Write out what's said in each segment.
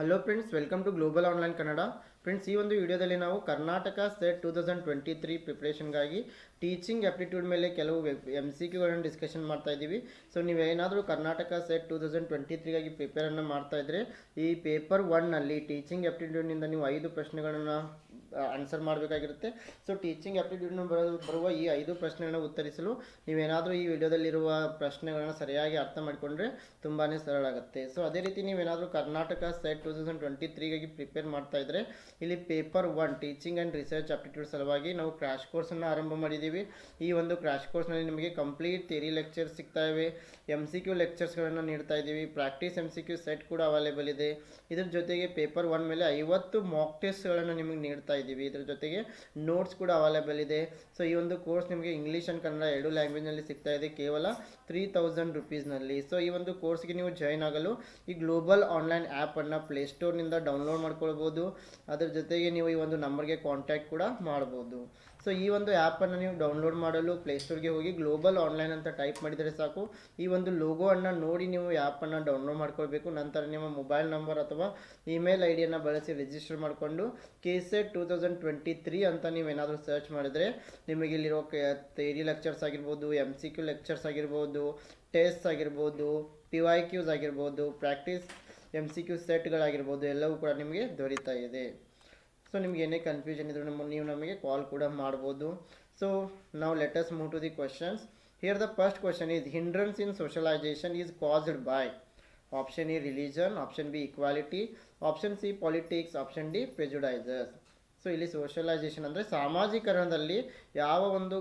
Hello friends, welcome to global online Kannada. Friends, ಈ ಒಂದು ವಿಡಿಯೋದಲ್ಲಿ ನಾವು ಕರ್ನಾಟಕ ಸೆಟ್ 2023 ಪ್ರಿಪ್ರೇಷನ್ಗಾಗಿ ಟೀಚಿಂಗ್ ಆಪ್ಟಿಟ್ಯೂಡ್ ಮೇಲೆ ಕೆಲವು MCQಗಳನ್ನು ಡಿಸ್ಕಷನ್ ಮಾಡ್ತಾ ಇದ್ದೀವಿ. ಸೊ ನೀವೇನಾದರೂ ಕರ್ನಾಟಕ ಸೆಟ್ 2023ಗಾಗಿ ಪ್ರಿಪೇರನ್ನು ಮಾಡ್ತಾ ಇದ್ದರೆ ಈ ಪೇಪರ್ 1ನಲ್ಲಿ ಟೀಚಿಂಗ್ ಆಪ್ಟಿಟ್ಯೂಡ್ನಿಂದ ನೀವು 5 ಪ್ರಶ್ನೆಗಳನ್ನು ಆನ್ಸರ್ ಮಾಡಬೇಕಾಗಿರುತ್ತೆ. ಸೊ ಟೀಚಿಂಗ್ ಆಪ್ಟಿಟ್ಯೂಡ್ನ ಬರುವ ಈ 5 ಪ್ರಶ್ನೆಗಳನ್ನು ಉತ್ತರಿಸಲು ನೀವೇನಾದರೂ ಈ ವಿಡಿಯೋದಲ್ಲಿರುವ ಪ್ರಶ್ನೆಗಳನ್ನು ಸರಿಯಾಗಿ ಅರ್ಥ ಮಾಡಿಕೊಂಡ್ರೆ ತುಂಬಾ ಸರಳ ಆಗುತ್ತೆ. ಸೊ ಅದೇ ರೀತಿ ನೀವೇನಾದರೂ ಕರ್ನಾಟಕ ಸೆಟ್ 2023ಗಾಗಿ ಪ್ರಿಪೇರ್ ಮಾಡ್ತಾ ಇದ್ದರೆ ಇಲ್ಲಿ paper 1 teaching and research aptitude ಸಲುವಾಗಿ ನಾವು ಕ್ರ್ಯಾಶ್ ಕೋರ್ಸನ್ನು ಆರಂಭ ಮಾಡಿದ್ದೀವಿ. ಈ ಒಂದು ಕ್ರ್ಯಾಶ್ ಕೋರ್ಸ್ನಲ್ಲಿ ನಿಮಗೆ ಕಂಪ್ಲೀಟ್ ಥಿಯರಿ ಲೆಕ್ಚರ್ಸ್ ಸಿಗ್ತಾ ಇವೆ, MCQ ಲೆಕ್ಚರ್ಸ್ಗಳನ್ನು ನೀಡ್ತಾ ಇದ್ದೀವಿ, ಪ್ರಾಕ್ಟೀಸ್ MCQ ಸೆಟ್ ಕೂಡ ಅವೈಲೇಬಲ್ ಇದೆ. ಇದ್ರ ಜೊತೆಗೆ ಪೇಪರ್ 1 ಮೇಲೆ 50 ಮಾಕ್ ಟೆಸ್ಟ್ಗಳನ್ನು ನಿಮಗೆ ನೀಡ್ತಾ ಇದ್ದೀವಿ. ಇದ್ರ ಜೊತೆಗೆ ನೋಟ್ಸ್ ಕೂಡ ಅವೈಲೇಬಲ್ ಇದೆ. ಸೊ ಈ ಒಂದು ಕೋರ್ಸ್ ನಿಮಗೆ ಇಂಗ್ಲೀಷ್ ಆ್ಯಂಡ್ ಕನ್ನಡ ಎರಡು ಲ್ಯಾಂಗ್ವೇಜ್ನಲ್ಲಿ ಸಿಗ್ತಾ ಇದೆ ಕೇವಲ 3000 ರುಪೀಸ್ನಲ್ಲಿ. ಸೊ ಈ ಒಂದು ಕೋರ್ಸ್ಗೆ ನೀವು ಜಾಯ್ನ್ ಆಗಲು ಈ ಗ್ಲೋಬಲ್ ಆನ್ಲೈನ್ ಆ್ಯಪನ್ನು ಪ್ಲೇಸ್ಟೋರ್ನಿಂದ ಡೌನ್ಲೋಡ್ ಮಾಡ್ಕೊಳ್ಬೋದು. ಅದರ ಜೊತೆಗೆ ನೀವು ಈ ಒಂದು ನಂಬರ್ಗೆ ಕಾಂಟ್ಯಾಕ್ಟ್ ಕೂಡ ಮಾಡ್ಬೋದು. ಸೊ ಈ ಒಂದು ಆ್ಯಪನ್ನು ನೀವು ಡೌನ್ಲೋಡ್ ಮಾಡಲು ಪ್ಲೇಸ್ಟೋರ್ಗೆ ಹೋಗಿ ಗ್ಲೋಬಲ್ ಆನ್ಲೈನ್ ಅಂತ ಟೈಪ್ ಮಾಡಿದರೆ ಸಾಕು. ಈ ಒಂದು ಲೋಗೋವನ್ನು ನೋಡಿ ನೀವು ಆ್ಯಪನ್ನು ಡೌನ್ಲೋಡ್ ಮಾಡ್ಕೊಳ್ಬೇಕು. ನಂತರ ನಿಮ್ಮ ಮೊಬೈಲ್ ನಂಬರ್ ಅಥವಾ ಇಮೇಲ್ ಐಡಿಯನ್ನು ಬಳಸಿ ರಿಜಿಸ್ಟರ್ ಮಾಡಿಕೊಂಡು KSET 2023 ಅಂತ ನೀವೇನಾದರೂ ಸರ್ಚ್ ಮಾಡಿದರೆ ನಿಮಗೆ ಇಲ್ಲಿರೋ ಥಿಯರಿ ಲೆಕ್ಚರ್ಸ್ ಆಗಿರ್ಬೋದು, MCQ ಲೆಕ್ಚರ್ಸ್ ಆಗಿರ್ಬೋದು, ಟೆಸ್ಟ್ ಆಗಿರ್ಬೋದು, PYQs ಆಗಿರ್ಬೋದು, ಪ್ರಾಕ್ಟೀಸ್ MCQ ಸೆಟ್ಗಳಾಗಿರ್ಬೋದು ಎಲ್ಲವೂ ಕೂಡ ನಿಮಗೆ ದೊರೀತಾ ಇದೆ. ಸೊ ನಿಮ್ಗೆ ಏನೇ ಕನ್ಫ್ಯೂಷನ್ ಇದ್ರೂ ನೀವು ನಮಗೆ ಕಾಲ್ ಕೂಡ ಮಾಡ್ಬೋದು. ಸೊ ನಾವು let us move to the questions. Here the first question is hindrance in socialisation is caused by option A religion, option B equality, option C politics, option D prejudices. So ಇಲ್ಲಿ socialisation ಅಂದರೆ ಸಾಮಾಜೀಕರಣದಲ್ಲಿ ಯಾವ ಒಂದು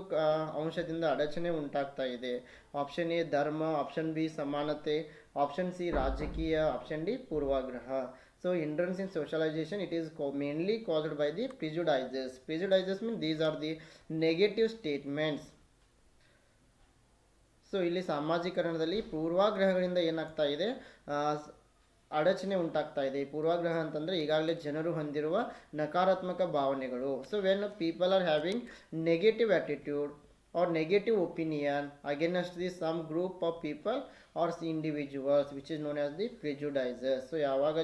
ಅಂಶದಿಂದ ಅಡಚಣೆ ಉಂಟಾಗ್ತಾ ಇದೆ. Option A ಧರ್ಮ, ಆಪ್ಷನ್ ಬಿ ಸಮಾನತೆ, ಆಪ್ಷನ್ ಸಿ ರಾಜಕೀಯ, ಆಪ್ಷನ್ ಡಿ ಪೂರ್ವಾಗ್ರಹ. So hindrance in socialization, it is mainly caused by the prejudices. Prejudices mean these are the negative statements. So ಇಲ್ಲಿ ಸಾಮಾಜೀಕರಣದಲ್ಲಿ ಪೂರ್ವಾಗ್ರಹಗಳಿಂದ ಏನಾಗ್ತಾ ಇದೆ, ಅಡಚಣೆ ಉಂಟಾಗ್ತಾ ಇದೆ. ಪೂರ್ವಾಗ್ರಹ ಅಂತಂದರೆ ಈಗಾಗಲೇ ಜನರು ಹೊಂದಿರುವ ನಕಾರಾತ್ಮಕ ಭಾವನೆಗಳು. So when people are having negative attitude or negative opinion against the some group of people or individuals which is known as the prejudices. So ಯಾವಾಗ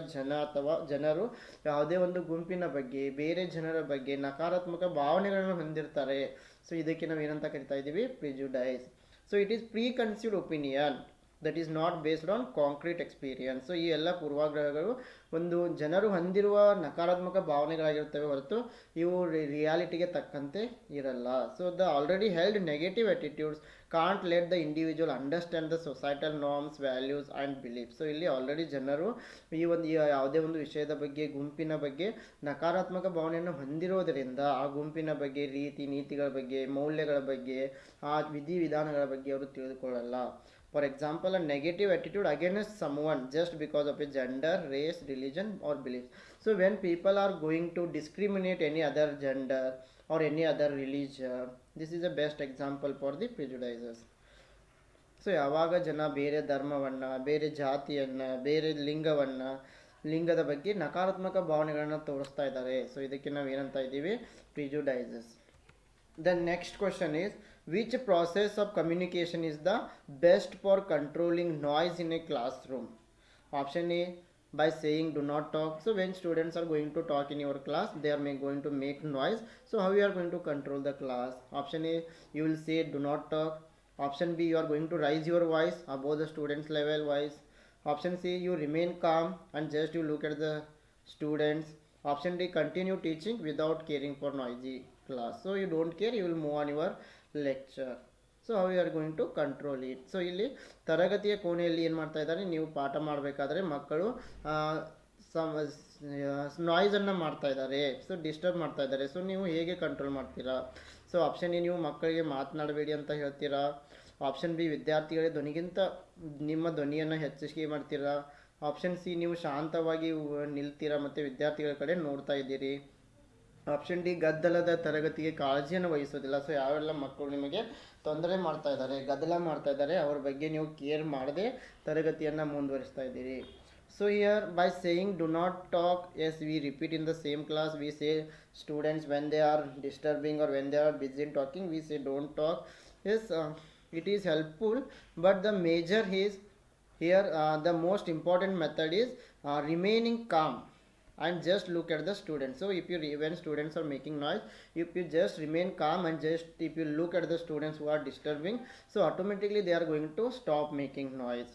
ಜನರು ಯಾವುದೇ ಒಂದು ಗುಂಪಿನ ಬಗ್ಗೆ, ಬೇರೆ ಜನರ ಬಗ್ಗೆ ನಕಾರಾತ್ಮಕ ಭಾವನೆಗಳನ್ನು ಹೊಂದಿರ್ತಾರೆ, ಸೊ ಇದಕ್ಕೆ ನಾವು ಏನಂತ ಕರಿತಾ ಇದ್ದೀವಿ, prejudice. So it is preconceived opinion that is not based on concrete experience. So ಈ ಎಲ್ಲ ಪೂರ್ವಾಗ್ರಹಗಳು ಒಂದು ಜನರು ಹೊಂದಿರುವ ನಕಾರಾತ್ಮಕ ಭಾವನೆಗಳಾಗಿರ್ತವೆ ಹೊರತು ಇವು ರಿಯಾಲಿಟಿಗೆ ತಕ್ಕಂತೆ ಇರಲ್ಲ. So the already held negative attitudes can't let the individual understand the societal norms, values and belief. So ಇಲ್ಲಿ ಆಲ್ರೆಡಿ ಜನರು ಯಾವುದೇ ಒಂದು ವಿಷಯದ ಬಗ್ಗೆ, ಗುಂಪಿನ ಬಗ್ಗೆ ನಕಾರಾತ್ಮಕ ಭಾವನೆಯನ್ನು ಹೊಂದಿರೋದರಿಂದ ಆ ಗುಂಪಿನ ಬಗ್ಗೆ, ರೀತಿ ನೀತಿಗಳ ಬಗ್ಗೆ, ಮೌಲ್ಯಗಳ ಬಗ್ಗೆ, ಆ ವಿಧಿವಿಧಾನಗಳ ಬಗ್ಗೆ ಅವರು ತಿಳಿದುಕೊಳ್ಳಲ್ಲ. For example, a negative attitude against someone just because of a gender, race, religion or belief. So when people are going to discriminate any other gender or any other religion, this is the best example for the prejudices. So ಯಾವಾಗ ಜನ ಬೇರೆ ಧರ್ಮವನ್ನು, ಬೇರೆ ಜಾತಿಯನ್ನು, ಬೇರೆ ಲಿಂಗದ ಬಗ್ಗೆ ನಕಾರಾತ್ಮಕ ಭಾವನೆಗಳನ್ನು ತೋರಿಸ್ತಾ ಇದ್ದಾರೆ, ಸೊ ಇದಕ್ಕೆ ನಾವು ಏನಂತ ಇದ್ದೀವಿ, ಪ್ರಿಜುಡೈಸಸ್. The next question is, which process of communication is the best for controlling noise in a classroom? Option A, by saying do not talk. So when students are going to talk in your class, they are going to make noise. So how you are going to control the class? Option A, you will say do not talk. Option B, you are going to raise your voice above the students level voice. Option C, you remain calm and just you look at the students. Option D, continue teaching without caring for noisy class. So you don't care, you will move on your lecture. So how you are going to control it. So ಇಲ್ಲಿ ತರಗತಿಯ ಕೋಣೆಯಲ್ಲಿ ಏನು ಮಾಡ್ತಾ ಇದ್ದಾರೆ, ನೀವು ಪಾಠ ಮಾಡಬೇಕಾದ್ರೆ ಮಕ್ಕಳು ನಾಯ್ಸನ್ನು ಮಾಡ್ತಾ ಇದ್ದಾರೆ, ಸೊ ಡಿಸ್ಟರ್ಬ್ ಮಾಡ್ತಾ ಇದ್ದಾರೆ. ಸೊ ನೀವು ಹೇಗೆ ಕಂಟ್ರೋಲ್ ಮಾಡ್ತೀರಾ? ಸೊ ಆಪ್ಷನ್ ಎ, ನೀವು ಮಕ್ಕಳಿಗೆ ಮಾತನಾಡಬೇಡಿ ಅಂತ ಹೇಳ್ತೀರಾ. ಆಪ್ಷನ್ ಬಿ, ವಿದ್ಯಾರ್ಥಿಗಳಿಗೆ ಧ್ವನಿಗಿಂತ ನಿಮ್ಮ ಧ್ವನಿಯನ್ನು ಹೆಚ್ಚಿಗೆ ಮಾಡ್ತೀರಾ. ಆಪ್ಷನ್ ಸಿ, ನೀವು ಶಾಂತವಾಗಿ ನಿಲ್ತೀರಾ ಮತ್ತು ವಿದ್ಯಾರ್ಥಿಗಳ ಕಡೆ ನೋಡ್ತಾ ಇದ್ದೀರಿ. ಆಪ್ಷನ್ ಡಿ, ಗದ್ದಲದ ತರಗತಿಗೆ ಕಾಳಜಿಯನ್ನು ವಹಿಸೋದಿಲ್ಲ. ಸೊ ಯಾವೆಲ್ಲ ಮಕ್ಕಳು ನಿಮಗೆ ತೊಂದರೆ ಮಾಡ್ತಾ ಇದ್ದಾರೆ, ಗದ್ದಲ ಮಾಡ್ತಾ ಇದ್ದಾರೆ, ಅವ್ರ ಬಗ್ಗೆ ನೀವು ಕೇರ್ ಮಾಡದೆ ತರಗತಿಯನ್ನು ಮುಂದುವರಿಸ್ತಾ ಇದ್ದೀರಿ. So here by saying do not talk, yes we repeat in the same class, we say students when they are disturbing or when they are busy in talking, we say don't talk. Yes it is helpful, but the major is Here the most important method is remaining calm and just look at the students. So if you when students are making noise, if you just remain calm and just if you look at the students who are disturbing, so automatically they are going to stop making noise.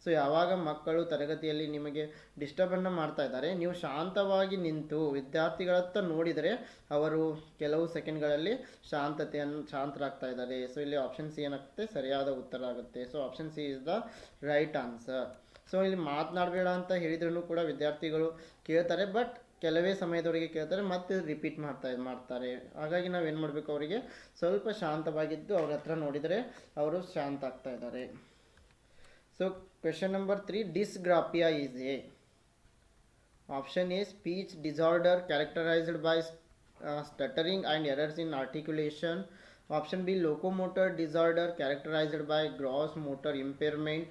So ಯಾವಾಗ ಮಕ್ಕಳು ತರಗತಿಯಲ್ಲಿ ನಿಮಗೆ ಡಿಸ್ಟರ್ಬನ್ನು ಮಾಡ್ತಾ ಇದ್ದಾರೆ, ನೀವು ಶಾಂತವಾಗಿ ನಿಂತು ವಿದ್ಯಾರ್ಥಿಗಳತ್ತ ನೋಡಿದರೆ ಅವರು ಕೆಲವು ಸೆಕೆಂಡ್ಗಳಲ್ಲಿ ಶಾಂತರಾಗ್ತಾ ಇದ್ದಾರೆ. ಸೊ ಇಲ್ಲಿ ಆಪ್ಷನ್ ಸಿ ಏನಾಗುತ್ತೆ, ಸರಿಯಾದ ಉತ್ತರ ಆಗುತ್ತೆ. So option C is the right answer. So ಇಲ್ಲಿ ಮಾತನಾಡಬೇಡ ಅಂತ ಹೇಳಿದ್ರೂ ಕೂಡ ವಿದ್ಯಾರ್ಥಿಗಳು ಕೇಳ್ತಾರೆ, ಬಟ್ ಕೆಲವೇ ಸಮಯದವರೆಗೆ ಕೇಳ್ತಾರೆ ಮತ್ತೆ ರಿಪೀಟ್ ಮಾಡ್ತಾರೆ. ಹಾಗಾಗಿ ನಾವೇನು ಮಾಡಬೇಕು, ಅವರಿಗೆ ಸ್ವಲ್ಪ ಶಾಂತವಾಗಿದ್ದು ಅವ್ರ ಹತ್ರ ನೋಡಿದರೆ ಅವರು ಶಾಂತ ಆಗ್ತಾ ಇದ್ದಾರೆ. So question number 3, dysgraphia is a. Option A, speech disorder characterized by stuttering and errors in articulation. Option B, locomotor disorder characterized by gross motor impairment.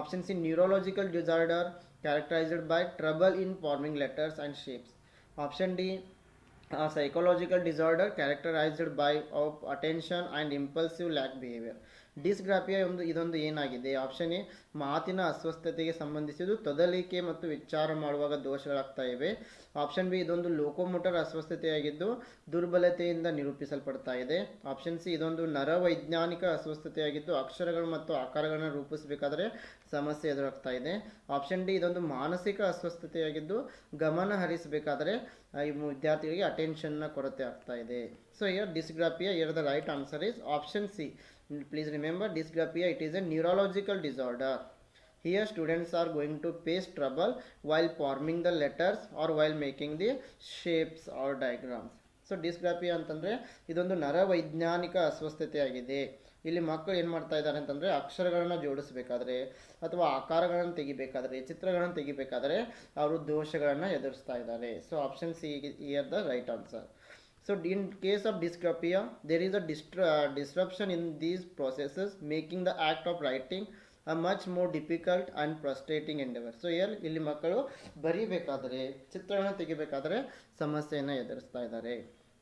Option C, neurological disorder characterized by trouble in forming letters and shapes. Option D, psychological disorder characterized by of attention and impulsive lack behavior. Dysgraphia ಇದೊಂದು ಏನಾಗಿದೆ, option A ಮಾತಿನ ಅಸ್ವಸ್ಥತೆಗೆ ಸಂಬಂಧಿಸಿದ್ದು ತೊದಲಿಕೆ ಮತ್ತು ವಿಚಾರ ಮಾಡುವಾಗ ದೋಷಗಳಾಗ್ತಾ ಇವೆ. Option B, ಇದೊಂದು ಲೋಕೋಮೋಟರ್ ಅಸ್ವಸ್ಥತೆಯಾಗಿದ್ದು ದುರ್ಬಲತೆಯಿಂದ ನಿರೂಪಿಸಲ್ಪಡ್ತಾ ಇದೆ. ಆಪ್ಷನ್ ಸಿ, ಇದೊಂದು ನರವೈಜ್ಞಾನಿಕ ಅಸ್ವಸ್ಥತೆಯಾಗಿದ್ದು ಅಕ್ಷರಗಳು ಮತ್ತು ಆಕಾರಗಳನ್ನು ರೂಪಿಸಬೇಕಾದರೆ ಸಮಸ್ಯೆ ಎದುರಾಗ್ತಾ ಇದೆ. ಆಪ್ಷನ್ ಡಿ, ಇದೊಂದು ಮಾನಸಿಕ ಅಸ್ವಸ್ಥತೆಯಾಗಿದ್ದು ಗಮನ ಹರಿಸಬೇಕಾದರೆ ಈ ವಿದ್ಯಾರ್ಥಿಗಳಿಗೆ ಅಟೆನ್ಷನ್ನ ಕೊರತೆ ಆಗ್ತಾ ಇದೆ. So here dysgraphia, here the right answer is option C. Please remember, dysgraphia, it is a neurological disorder. Here students are going to face trouble while forming the letters or while making the shapes or diagrams. So dysgraphia ಅಂತಂದರೆ ಇದೊಂದು ನರವೈಜ್ಞಾನಿಕ ಅಸ್ವಸ್ಥತೆಯಾಗಿದೆ. ಇಲ್ಲಿ ಮಕ್ಕಳು ಏನು ಮಾಡ್ತಾ ಇದ್ದಾರೆ ಅಂತಂದರೆ ಅಕ್ಷರಗಳನ್ನು ಜೋಡಿಸಬೇಕಾದ್ರೆ ಅಥವಾ ಆಕಾರಗಳನ್ನು ತೆಗಿಬೇಕಾದ್ರೆ ಚಿತ್ರಗಳನ್ನು ತೆಗಿಬೇಕಾದ್ರೆ ಅವರು ದೋಷಗಳನ್ನು ಎದುರಿಸ್ತಾ ಇದ್ದಾರೆ. So option C here the right answer. So in case of dysgraphia, there is a disruption in these processes, making the act of writing a much more difficult and frustrating endeavor. So here ಇಲ್ಲಿ ಮಕ್ಕಳು ಬರೀಬೇಕಾದರೆ ಚಿತ್ರಗಳನ್ನು ತೆಗಿಬೇಕಾದರೆ ಸಮಸ್ಯೆಯನ್ನು ಎದುರಿಸ್ತಾ ಇದ್ದಾರೆ.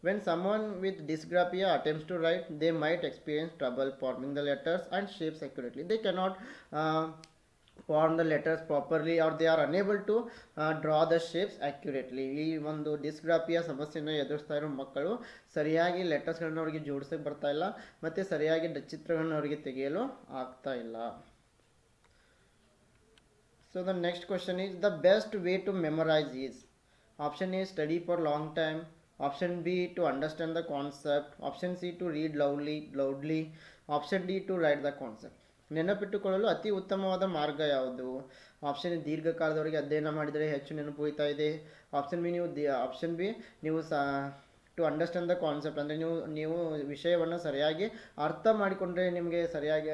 When someone with dysgraphia attempts to write, they might experience trouble forming the letters and shapes accurately. They cannot form the letters properly or they are unable to draw the shapes accurately. ಈ ಒಂದು dysgraphia ಸಮಸ್ಯೆಯನ್ನು ಎದುರಿಸ್ತಾ ಇರೋ ಮಕ್ಕಳು ಸರಿಯಾಗಿ ಲೆಟರ್ಸ್ಗಳನ್ನ ಅವರಿಗೆ ಜೋಡಿಸೋಕೆ ಬರ್ತಾ ಇಲ್ಲ ಮತ್ತು ಸರಿಯಾಗಿ ಚಿತ್ರಗಳನ್ನ ಅವರಿಗೆ ತೆಗೆಯಲು ಆಗ್ತಾ ಇಲ್ಲ. So the next question is, the best way to memorise is. Option A, study for long time. Option B, to understand the concept. Option C, to read loudly. Option D, to write the concept. ನೆನಪಿಟ್ಟುಕೊಳ್ಳಲು ಅತಿ ಉತ್ತಮವಾದ ಮಾರ್ಗ ಯಾವುದು? Option ದೀರ್ಘಕಾಲದವರೆಗೆ ಅಧ್ಯಯನ ಮಾಡಿದರೆ ಹೆಚ್ಚು ನೆನಪು ಉಳಿತಾ ಇದೆ. ಆಪ್ಷನ್ ಬಿ, ನೀವು ಟು ಅಂಡರ್ಸ್ಟ್ಯಾಂಡ್ ದ ಕಾನ್ಸೆಪ್ಟ್ ಅಂದರೆ ನೀವು ವಿಷಯವನ್ನು ಸರಿಯಾಗಿ ಅರ್ಥ ಮಾಡಿಕೊಂಡ್ರೆ ನಿಮಗೆ ಸರಿಯಾಗಿ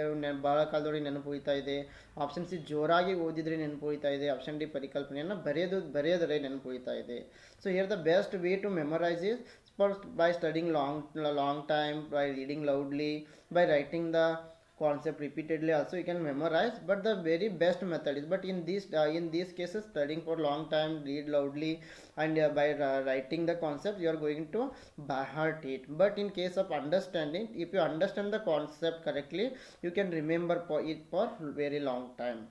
ಭಾಳ ಕಾಲದವರೆಗೆ ನೆನಪು ಉಳಿತಾ ಇದೆ. ಆಪ್ಷನ್ ಸಿ, ಜೋರಾಗಿ ಓದಿದರೆ ನೆನಪು ಉಳಿತಾ ಇದೆ. ಆಪ್ಷನ್ ಡಿ, ಪರಿಕಲ್ಪನೆಯನ್ನು ಬರೆಯದರೆ ನೆನಪು ಉಳಿತಾ ಇದೆ. So here the best way to memorise is by studying long time, by reading loudly, by writing the concept repeatedly also you can memorize, but the very best method is, but in these cases studying for long time, read loudly and by writing the concept you are going to by heart it. But in case of understanding, if you understand the concept correctly, you can remember it for very long time.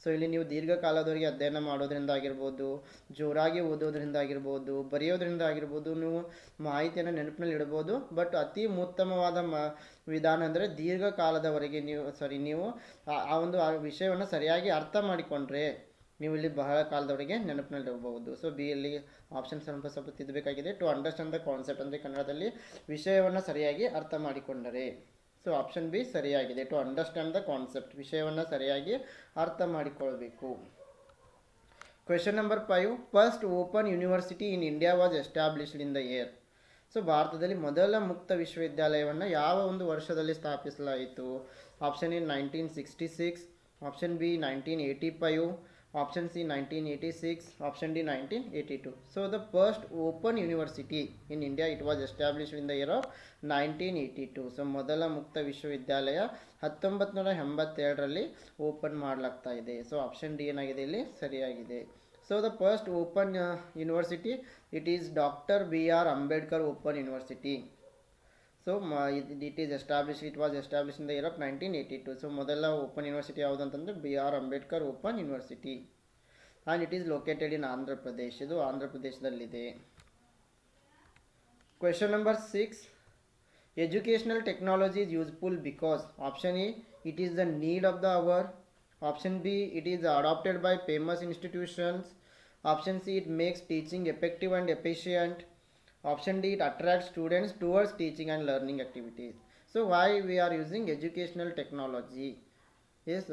So ಇಲ್ಲಿ ನೀವು ದೀರ್ಘಕಾಲದವರೆಗೆ ಅಧ್ಯಯನ ಮಾಡೋದ್ರಿಂದ ಆಗಿರ್ಬೋದು, ಜೋರಾಗಿ ಓದೋದ್ರಿಂದ ಆಗಿರ್ಬೋದು, ಬರೆಯೋದ್ರಿಂದ ಆಗಿರ್ಬೋದು, ನೀವು ಮಾಹಿತಿಯನ್ನು ನೆನಪಿನಲ್ಲಿ ಇಡ್ಬೋದು. ಬಟ್ ಅತಿ ಉತ್ತಮವಾದ ವಿಧಾನ ಅಂದರೆ ದೀರ್ಘಕಾಲದವರೆಗೆ ನೀವು ಆ ವಿಷಯವನ್ನು ಸರಿಯಾಗಿ ಅರ್ಥ ಮಾಡಿಕೊಂಡ್ರೆ ನೀವು ಇಲ್ಲಿ ಬಹಳ ಕಾಲದವರೆಗೆ ನೆನಪಿನಲ್ಲಿ ಇಡಬಹುದು. ಸೊ ಬಿಯಲ್ಲಿ ಆಪ್ಷನ್ ಸ್ವಲ್ಪ ತಿದ್ದಬೇಕಾಗಿದೆ. ಟು ಅಂಡರ್ಸ್ಟ್ಯಾಂಡ್ ದ ಕಾನ್ಸೆಪ್ಟ್ ಅಂದರೆ ಕನ್ನಡದಲ್ಲಿ ವಿಷಯವನ್ನು ಸರಿಯಾಗಿ ಅರ್ಥ ಮಾಡಿಕೊಂಡರೆ. ಸೊ ಆಪ್ಷನ್ ಬಿ ಸರಿಯಾಗಿದೆ. ಟು ಅಂಡರ್ಸ್ಟ್ಯಾಂಡ್ ದ ಕಾನ್ಸೆಪ್ಟ್, ವಿಷಯವನ್ನು ಸರಿಯಾಗಿ ಅರ್ಥ ಮಾಡಿಕೊಳ್ಬೇಕು. Question number 5, first open university in India was established in the year. So ಭಾರತದಲ್ಲಿ ಮೊದಲ ಮುಕ್ತ ವಿಶ್ವವಿದ್ಯಾಲಯವನ್ನು ಯಾವ ಒಂದು ವರ್ಷದಲ್ಲಿ ಸ್ಥಾಪಿಸಲಾಯಿತು? Option A 1966, option B 1985, option C 1986, option D 1982. So the first open university in India, it was established in the year of 1982. So ಮೊದಲ ಮುಕ್ತ ವಿಶ್ವವಿದ್ಯಾಲಯ 1982ರಲ್ಲಿ ಓಪನ್ ಮಾಡಲಾಗ್ತಾ ಇದೆ. ಸೊ ಆಪ್ಷನ್ ಡಿ ಏನಾಗಿದೆ ಇಲ್ಲಿ ಸರಿಯಾಗಿದೆ. So the first open university, it is doctor B R Ambedkar open university. So it was established in the year of 1982. So ಮೊದಲ open university ಯಾವುದು ಅಂತಂದರೆ BR Ambedkar open university and it is located in Andhra Pradesh. ಇದು ಆಂಧ್ರ ಪ್ರದೇಶದಲ್ಲಿದೆ. Question number 6. Educational technology is useful because option A, it is the need of the hour. Option B, it is adopted by famous institutions. Option C, it makes teaching effective and efficient. Option D, it attracts students towards teaching and learning activities. So why we are using educational technology? Yes,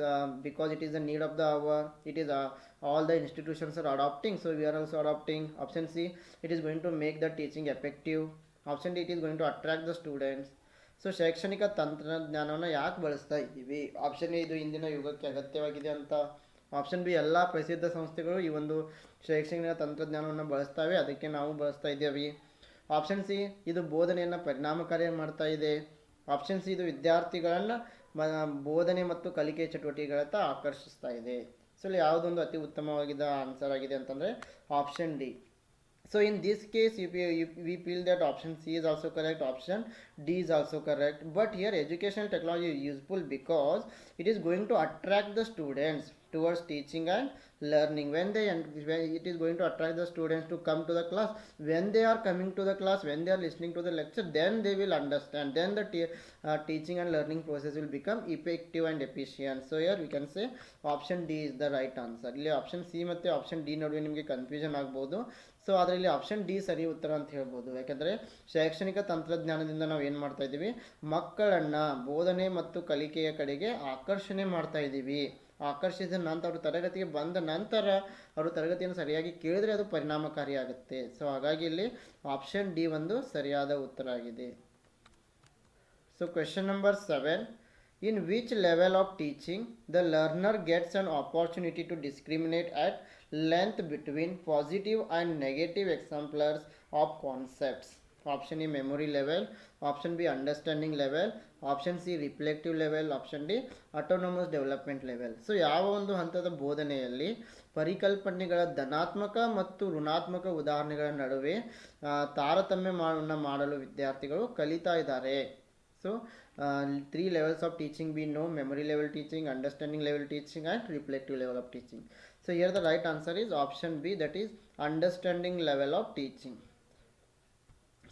because it is the need of the hour. It is all the institutions are adopting, so we are also adopting. Option C, it is going to make the teaching effective. Option D, it is going to attract the students. So ಶೈಕ್ಷಣಿಕ ತಂತ್ರಜ್ಞಾನವನ್ನು ಯಾಕೆ ಬಳಸ್ತಾ ಇದ್ದೀವಿ? Option A, ಇದು ಇಂದಿನ ಯುಗಕ್ಕೆ ಅಗತ್ಯವಾಗಿದೆ ಅಂತ. Option B, ಎಲ್ಲ ಪ್ರಸಿದ್ಧ ಸಂಸ್ಥೆಗಳು ಈ ಒಂದು ಶೈಕ್ಷಣಿಕ ತಂತ್ರಜ್ಞಾನವನ್ನು ಬಳಸ್ತವೆ, ಅದಕ್ಕೆ ನಾವು ಬಳಸ್ತಾ ಇದ್ದೇವೆ. ಆಪ್ಷನ್ ಸಿ, ಇದು ಬೋಧನೆಯನ್ನು ಪರಿಣಾಮಕಾರಿ ಮಾಡ್ತಾ ಇದೆ. ಆಪ್ಷನ್ ಸಿ, ಇದು ವಿದ್ಯಾರ್ಥಿಗಳನ್ನು ಬೋಧನೆ ಮತ್ತು ಕಲಿಕೆ ಚಟುವಟಿಕೆಗಳತ್ತ ಆಕರ್ಷಿಸ್ತಾ ಇದೆ. ಸೊ ಇಲ್ಲಿ ಯಾವುದೊಂದು ಅತಿ ಉತ್ತಮವಾಗಿದ್ದ ಆನ್ಸರ್ ಆಗಿದೆ ಅಂತಂದರೆ option D. So in this case, we feel that option C is also correct, option D is also correct. But here educational technology is useful because it is going to attract the students towards teaching and learning. When it is going to attract the students to come to the class, when they are coming to the class, when they are listening to the lecture, then they will understand, then the teaching and learning process will become effective and efficient. So here we can say option D is the right answer. ಇಲ್ಲಿ option C ಮತ್ತು option D ನಡುವೆ ನಿಮಗೆ confusion ಆಗ್ಬೋದು. So ಅದರಲ್ಲಿ option D ಸರಿ ಉತ್ತರ ಅಂತ ಹೇಳ್ಬೋದು. ಯಾಕಂದರೆ ಶೈಕ್ಷಣಿಕ ತಂತ್ರಜ್ಞಾನದಿಂದ ನಾವು ಏನು ಮಾಡ್ತಾ ಇದ್ದೀವಿ, ಮಕ್ಕಳನ್ನು ಬೋಧನೆ ಮತ್ತು ಕಲಿಕೆಯ ಕಡೆಗೆ ಆಕರ್ಷಣೆ ಮಾಡ್ತಾ ಇದ್ದೀವಿ. ಆಕರ್ಷಿಸಿದ ನಂತರ ಅವರು ತರಗತಿಗೆ ಬಂದ ನಂತರ ಅವರು ತರಗತಿಯನ್ನು ಸರಿಯಾಗಿ ಕೇಳಿದ್ರೆ ಅದು ಪರಿಣಾಮಕಾರಿಯಾಗುತ್ತೆ. ಸೊ ಹಾಗಾಗಿ ಇಲ್ಲಿ ಆಪ್ಷನ್ ಡಿ ಒಂದು ಸರಿಯಾದ ಉತ್ತರ ಆಗಿದೆ. So question number 7. In which level of teaching the learner gets an opportunity to discriminate at length between positive and negative exemplars of concepts? Option A, memory level. Option B, understanding level. Option C, reflective level. Option D, autonomous development level. So ಯಾವ ಒಂದು ಹಂತದ ಬೋಧನೆಯಲ್ಲಿ ಪರಿಕಲ್ಪನೆಗಳ ಧನಾತ್ಮಕ ಮತ್ತು ಋಣಾತ್ಮಕ ಉದಾಹರಣೆಗಳ ನಡುವೆ ತಾರತಮ್ಯವನ್ನು ಮಾಡಲು ವಿದ್ಯಾರ್ಥಿಗಳು ಕಲಿತಾ ಇದ್ದಾರೆ. So 3 levels of teaching we know: memory level teaching, understanding level teaching and reflective level of teaching. So here the right answer is option B, that is understanding level of teaching.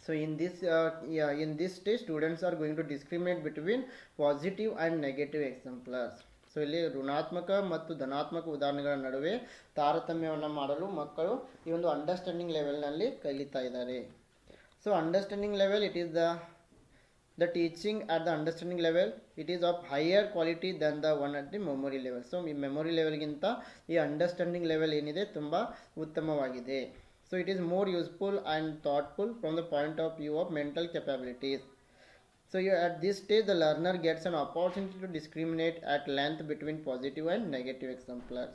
So in this stage students are going to discriminate between positive and negative exemplars. So ಇಲ್ಲಿ ಋಣಾತ್ಮಕ ಮತ್ತು ಧನಾತ್ಮಕ ಉದಾಹರಣೆಗಳ ನಡುವೆ ತಾರತಮ್ಯವನ್ನು ಮಾಡಲು ಮಕ್ಕಳು ಈ ಒಂದು ಅಂಡರ್ಸ್ಟ್ಯಾಂಡಿಂಗ್ ಲೆವೆಲ್ನಲ್ಲಿ ಕಲಿತಾ ಇದ್ದಾರೆ. So understanding level, it is the teaching at the understanding level, it is of higher quality than the one at the memory level. So ಈ ಮೆಮೊರಿ ಲೆವೆಲ್ಗಿಂತ ಈ ಅಂಡರ್ಸ್ಟ್ಯಾಂಡಿಂಗ್ ಲೆವೆಲ್ ಏನಿದೆ ತುಂಬ ಉತ್ತಮವಾಗಿದೆ. So it is more useful and thoughtful from the point of view of mental capabilities. So at this stage the learner gets an opportunity to discriminate at length between positive and negative exemplars.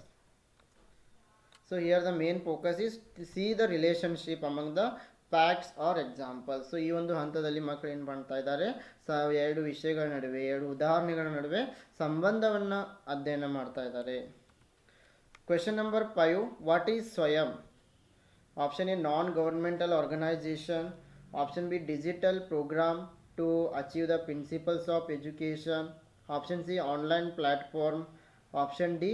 So here the main focus is to see the relationship among the facts R example. So ಈ ಒಂದು ಹಂತದಲ್ಲಿ ಮಕ್ಕಳು ಏನು ಮಾಡ್ತಾ ಇದ್ದಾರೆ, ಎರಡು ವಿಷಯಗಳ ನಡುವೆ, ಎರಡು ಉದಾಹರಣೆಗಳ ನಡುವೆ ಸಂಬಂಧವನ್ನು ಅಧ್ಯಯನ ಮಾಡ್ತಾ ಇದ್ದಾರೆ. Question number 5. What is Swayam? Option A, non governmental organisation. Option B, digital program to achieve the principles of education. Option C, online platform. Option D,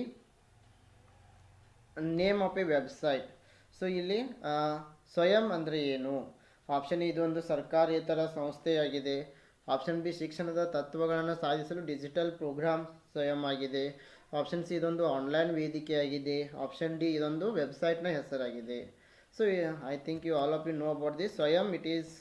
name of a website. So ಇಲ್ಲಿ ಸ್ವಯಂ ಅಂದರೆ ಏನು? ಆಪ್ಷನ್ ಎ, ಇದೊಂದು ಸರ್ಕಾರೇತರ ಸಂಸ್ಥೆಯಾಗಿದೆ. Option B, ಶಿಕ್ಷಣದ ತತ್ವಗಳನ್ನು ಸಾಧಿಸಲು digital program Swayam ಆಗಿದೆ. ಆಪ್ಷನ್ ಸಿ, ಇದೊಂದು ಆನ್ಲೈನ್ ವೇದಿಕೆಯಾಗಿದೆ. ಆಪ್ಷನ್ ಡಿ, ಇದೊಂದು ವೆಬ್ಸೈಟ್ನ ಹೆಸರಾಗಿದೆ. So I think you all of you know about this. Swayam, it is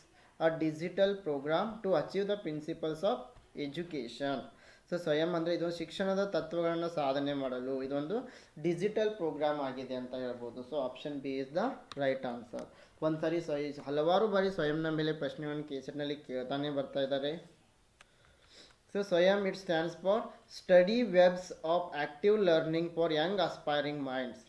a digital program to achieve the principles of education. So Swayam ಅಂದರೆ ಇದೊಂದು ಶಿಕ್ಷಣದ ತತ್ವಗಳನ್ನು ಸಾಧನೆ ಮಾಡಲು ಇದೊಂದು ಡಿಜಿಟಲ್ ಪ್ರೋಗ್ರಾಮ್ ಆಗಿದೆ ಅಂತ ಹೇಳ್ಬೋದು. So option B is the right answer. ಒಂದು ಸಾರಿ ಹಲವಾರು ಬಾರಿ ಸ್ವಯಂನ ಮೇಲೆ ಪ್ರಶ್ನೆಗಳನ್ನು ಕೇಸೆಟ್ನಲ್ಲಿ ಕೇಳ್ತಾನೆ ಬರ್ತಾ ಇದ್ದಾರೆ. ಸೊ ಸ್ವಯಂ, it stands for study webs of active learning for Young aspiring minds.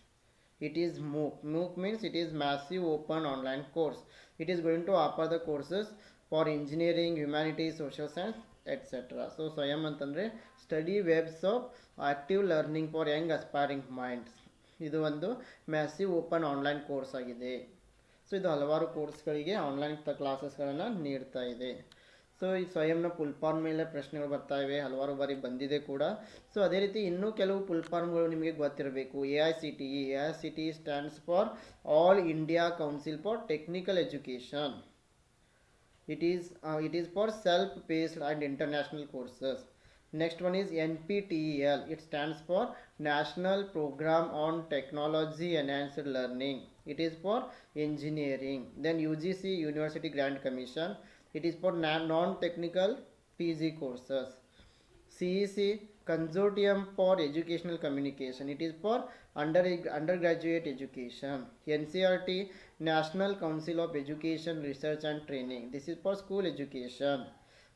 It is MOOC. MOOC means it is massive open online course. It is going to offer the courses for engineering, humanities, social science, etc. So ಸ್ವಯಂ ಅಂತಂದರೆ study webs of active learning for Young aspiring minds. ಇದು ಒಂದು massive open online course ಆಗಿದೆ. So ಇದು ಹಲವಾರು ಕೋರ್ಸ್ಗಳಿಗೆ online ಕ್ಲಾಸಸ್ಗಳನ್ನು ನೀಡ್ತಾ ಇದೆ. ಸೊ ಸೊ ಈ ಸ್ವಯಂನ ಫುಲ್ ಫಾರ್ಮ್ ಮೇಲೆ ಪ್ರಶ್ನೆಗಳು ಬರ್ತಾ ಇವೆ, ಹಲವಾರು ಬಾರಿ ಬಂದಿದೆ ಕೂಡ. ಸೊ ಅದೇ ರೀತಿ ಇನ್ನೂ ಕೆಲವು ಫುಲ್ ಫಾರ್ಮ್ಗಳು ನಿಮಗೆ ಗೊತ್ತಿರಬೇಕು. A I C T E stands for All India Council for Technical Education. It is for self-paced and international courses. Next one is NPTEL. It stands for National Program on Technology Enhanced Learning. It is for engineering. Then UGC, University Grant Commission. It is for non-technical PG courses. CEC, Consortium for Educational Communication. It is for undergraduate education. NCRT, National Council of Education Research and Training. This is for school education.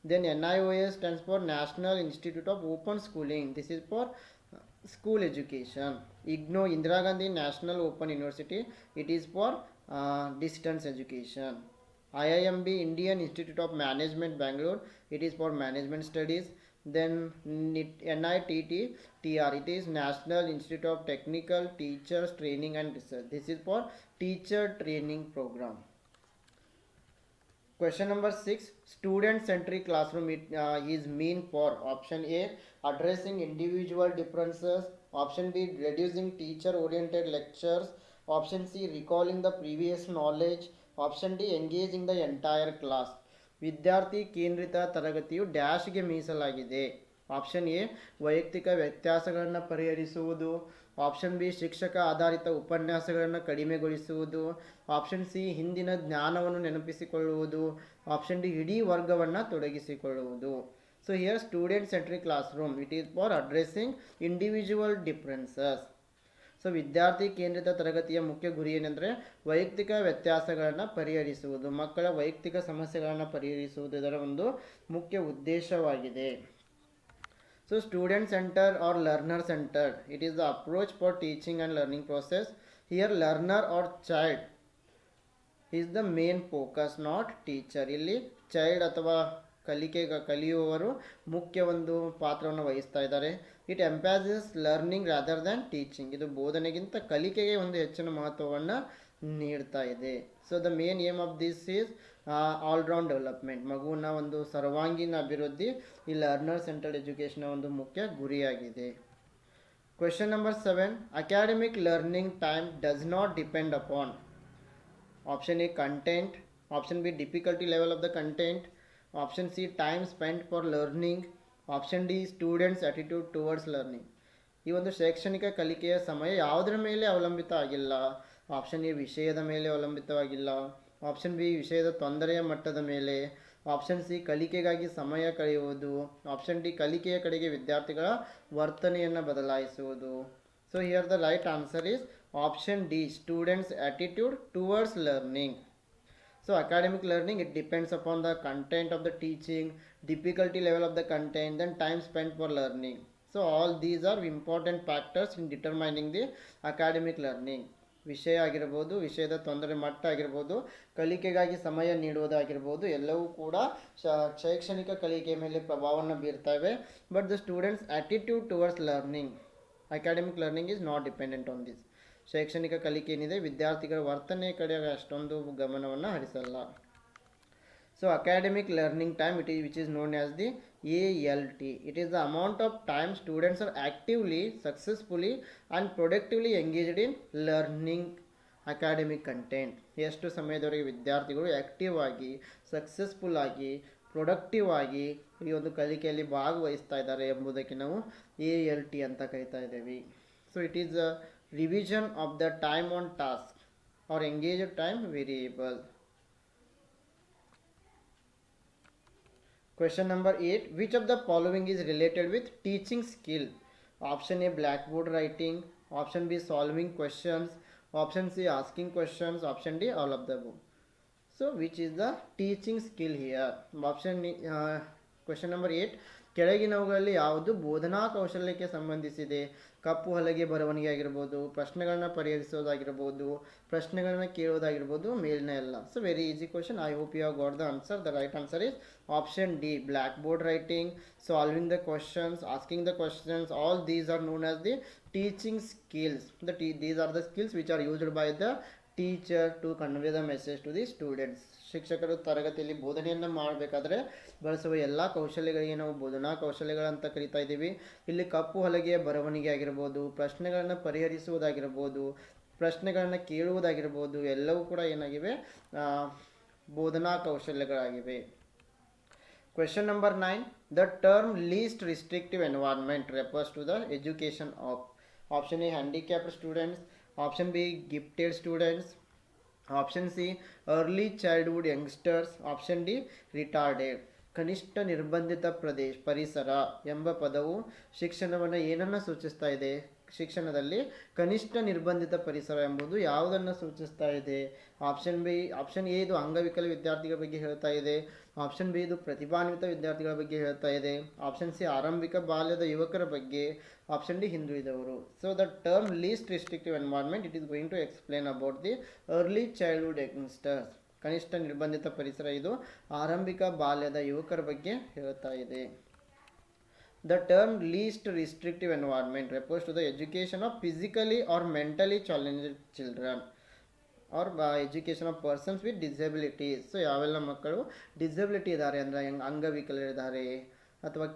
Then NIOS stands for National Institute of Open Schooling. This is for school education. IGNO, Indira Gandhi National Open University. It is for distance education. IIMB, Indian Institute of Management, Bangalore. It is for management studies. Then NITT-TR, it is National Institute of Technical Teachers Training and Research. This is for teacher training program. Question number 6. Student-centric classroom is mean for option A, addressing individual differences, option B, reducing teacher-oriented lectures, option C, recalling the previous knowledge, option D, engaging the entire class. ವಿದ್ಯಾರ್ಥಿ ಕೇಂದ್ರಿತ ತರಗತಿಯು ಡ್ಯಾಶ್ಗೆ ಮೀಸಲಾಗಿದೆ. Option A, ವೈಯಕ್ತಿಕ ವ್ಯತ್ಯಾಸಗಳನ್ನು ಪರಿಹರಿಸುವುದು, option B, ಶಿಕ್ಷಕ ಆಧಾರಿತ ಉಪನ್ಯಾಸಗಳನ್ನು ಕಡಿಮೆಗೊಳಿಸುವುದು, option C, ಹಿಂದಿನ ಜ್ಞಾನವನ್ನು ನೆನಪಿಸಿಕೊಳ್ಳುವುದು, ಆಪ್ಷನ್ ಡಿ, ಇಡೀ ವರ್ಗವನ್ನು ತೊಡಗಿಸಿಕೊಳ್ಳುವುದು. So here student centric class room, it is for addressing individual differences. So ವಿದ್ಯಾರ್ಥಿ ಕೇಂದ್ರಿತ ತರಗತಿಯ ಮುಖ್ಯ ಗುರಿ ಏನೆಂದರೆ ವೈಯಕ್ತಿಕ ವ್ಯತ್ಯಾಸಗಳನ್ನು ಪರಿಹರಿಸುವುದು, ಮಕ್ಕಳ ವೈಯಕ್ತಿಕ ಸಮಸ್ಯೆಗಳನ್ನು ಪರಿಹರಿಸುವುದು ಇದರ ಒಂದು ಮುಖ್ಯ ಉದ್ದೇಶವಾಗಿದೆ. So student centre or learner centred, it is the approach for teaching and learning process. Here learner or child is the main focus, not teacher. ಇಲ್ಲಿ ಚೈಲ್ಡ್ ಅಥವಾ ಕಲಿಯುವವರು ಮುಖ್ಯ ಒಂದು ಪಾತ್ರವನ್ನು ವಹಿಸ್ತಾ ಇದ್ದಾರೆ. It emphasises learning rather than teaching, ಇದು ಬೋಧನೆಗಿಂತ ಕಲಿಕೆಗೆ ಒಂದು ಹೆಚ್ಚಿನ ಮಹತ್ವವನ್ನು ನೀಡ್ತಾ ಇದೆ. So the main aim of this is all round development, ಮಗುವಿನ ಒಂದು ಸರ್ವಾಂಗೀಣ ಅಭಿವೃದ್ಧಿ ಈ ಲರ್ನರ್ ಸೆಂಟರ್ಡ್ ಎಜುಕೇಷನ್ ಒಂದು ಮುಖ್ಯ ಗುರಿಯಾಗಿದೆ. Question number 7. Academic learning time does not depend upon option A content, option B difficulty level of the content, option C time spent for learning, option D students attitude towards learning. ಈ ಒಂದು ಶೈಕ್ಷಣಿಕ ಕಲಿಕೆಯ ಸಮಯ ಯಾವುದರ ಮೇಲೆ ಅವಲಂಬಿತ ಆಗಿಲ್ಲ. Option A ವಿಷಯದ ಮೇಲೆ ಅವಲಂಬಿತವಾಗಿಲ್ಲ, ಆಪ್ಷನ್ ಬಿ ವಿಷಯದ ತೊಂದರೆಯ ಮಟ್ಟದ ಮೇಲೆ, ಆಪ್ಷನ್ ಸಿ ಕಲಿಕೆಗಾಗಿ ಸಮಯ ಕಳೆಯುವುದು, ಆಪ್ಷನ್ ಡಿ ಕಲಿಕೆಯ ಕಡೆಗೆ ವಿದ್ಯಾರ್ಥಿಗಳ ವರ್ತನೆಯನ್ನು ಬದಲಾಯಿಸುವುದು. So here the right answer is option D, students attitude towards learning. So academic learning, it depends upon the content of the teaching, difficulty level of the content, then time spent for learning. So all these are important factors in determining the academic learning. ವಿಷಯ ಆಗಿರ್ಬೋದು, ವಿಷಯದ ತೊಂದರೆ ಮಟ್ಟ ಆಗಿರ್ಬೋದು, ಕಲಿಕೆಗಾಗಿ ಸಮಯ ನೀಡುವುದಾಗಿರ್ಬೋದು, ಎಲ್ಲವೂ ಕೂಡ ಶೈಕ್ಷಣಿಕ ಕಲಿಕೆ ಮೇಲೆ ಪ್ರಭಾವವನ್ನು ಬೀರ್ತವೆ. But the students attitude towards learning, academic learning is not dependent on this. ಶೈಕ್ಷಣಿಕ ಕಲಿಕೆ ಏನಿದೆ ವಿದ್ಯಾರ್ಥಿಗಳ ವರ್ತನೆ ಕಡೆಗೆ ಅಷ್ಟೊಂದು ಗಮನವನ್ನು ಹರಿಸಲ್ಲ. So academic learning time which is known as the ALT. It is the amount of time students are actively, successfully and productively engaged in learning academic content. ಎಷ್ಟು ಸಮಯದವರೆಗೆ ವಿದ್ಯಾರ್ಥಿಗಳು ಆ್ಯಕ್ಟಿವ್ ಆಗಿ, ಸಕ್ಸಸ್ಫುಲ್ ಆಗಿ, ಪ್ರೊಡಕ್ಟಿವ್ ಆಗಿ ಈ ಒಂದು ಕಲಿಕೆಯಲ್ಲಿ ಭಾಗವಹಿಸ್ತಾ ಇದ್ದಾರೆ ಎಂಬುದಕ್ಕೆ ನಾವು ALT ಅಂತ ಕರಿತಾ ಇದ್ದೇವೆ. So it is revision of the time on task or engaged time variable. Question number 8. Which of the following is related with teaching skill? Option A, blackboard writing, option B, solving questions, option C, asking questions, option D, all of the above. So which is the teaching skill here? Question number 8. ಕೆಳಗಿನವುಗಳಲ್ಲಿ ಯಾವುದು ಬೋಧನಾ ಕೌಶಲ್ಯಕ್ಕೆ ಸಂಬಂಧಿಸಿದೆ? ಕಪ್ಪು ಹಲಗೆ ಬರವಣಿಗೆ ಆಗಿರ್ಬೋದು, ಪ್ರಶ್ನೆಗಳನ್ನ ಪರಿಹರಿಸೋದಾಗಿರ್ಬೋದು, ಪ್ರಶ್ನೆಗಳನ್ನ ಕೇಳೋದಾಗಿರ್ಬೋದು, ಮೇಲಿನ ಎಲ್ಲ. So very easy question. I hope you have got the answer. The right answer is option D, black board writing, solving the questions, asking the questions, all these are known as the teaching skills. These are the skills which are used by the teacher to convey the message to the students. ಶಿಕ್ಷಕರು ತರಗತಿಯಲ್ಲಿ ಬೋಧನೆಯನ್ನು ಮಾಡಬೇಕಾದ್ರೆ ಬಳಸುವ ಎಲ್ಲ ಕೌಶಲ್ಯಗಳಿಗೆ ನಾವು ಬೋಧನಾ ಕೌಶಲ್ಯಗಳಂತ ಕರಿತಾ ಇದ್ದೀವಿ. ಇಲ್ಲಿ ಕಪ್ಪು ಹಲಗೆಯ ಬರವಣಿಗೆ ಆಗಿರ್ಬೋದು, ಪ್ರಶ್ನೆಗಳನ್ನು ಪರಿಹರಿಸುವುದಾಗಿರ್ಬೋದು, ಪ್ರಶ್ನೆಗಳನ್ನು ಕೇಳುವುದಾಗಿರ್ಬೋದು, ಎಲ್ಲವೂ ಕೂಡ ಏನಾಗಿವೆ, ಬೋಧನಾ ಕೌಶಲ್ಯಗಳಾಗಿವೆ. Question number 9. The term least restrictive environment refers to the education of option A handicapped students, option B gifted students, option C early childhood youngsters, option D retarded. ಕನಿಷ್ಠ ನಿರ್ಬಂಧಿತ ಪರಿಸರ ಎಂಬ ಪದವು ಶಿಕ್ಷಣವನ್ನು ಏನನ್ನು ಸೂಚಿಸ್ತಾ ಇದೆ? ಶಿಕ್ಷಣದಲ್ಲಿ ಕನಿಷ್ಠ ನಿರ್ಬಂಧಿತ ಪರಿಸರ ಎಂಬುದು ಯಾವುದನ್ನು ಸೂಚಿಸ್ತಾ ಇದೆ? ಆಪ್ಷನ್ ಎ ಇದು ಅಂಗವಿಕಲ ವಿದ್ಯಾರ್ಥಿಗಳ ಬಗ್ಗೆ ಹೇಳ್ತಾ ಇದೆ, ಆಪ್ಷನ್ ಬಿ ಇದು ಪ್ರತಿಭಾನ್ವಿತ ವಿದ್ಯಾರ್ಥಿಗಳ ಬಗ್ಗೆ ಹೇಳ್ತಾ ಇದೆ, ಆಪ್ಷನ್ ಸಿ ಆರಂಭಿಕ ಬಾಲ್ಯದ ಯುವಕರ ಬಗ್ಗೆ, ಆಪ್ಷನ್ ಡಿ ಹಿಂದುಳಿದವರು. So the term least restrictive environment it is going to explain about the early childhood youngsters. ಕನಿಷ್ಠ ನಿರ್ಬಂಧಿತ ಪರಿಸರ ಇದು ಆರಂಭಿಕ ಬಾಲ್ಯದ ಯುವಕರ ಬಗ್ಗೆ ಹೇಳ್ತಾ ಇದೆ. The term least restrictive environment refers to the education of physically or mentally challenged children or education of persons with disabilities. So ಯಾವೆಲ್ಲ ಮಕ್ಕಳು ಡಿಸಬಿಲಿಟಿ ಇದ್ದಾರೆ ಅಂದರೆ ಅಂಗವಿಕಲರಿದ್ದಾರೆ ಅಥವಾ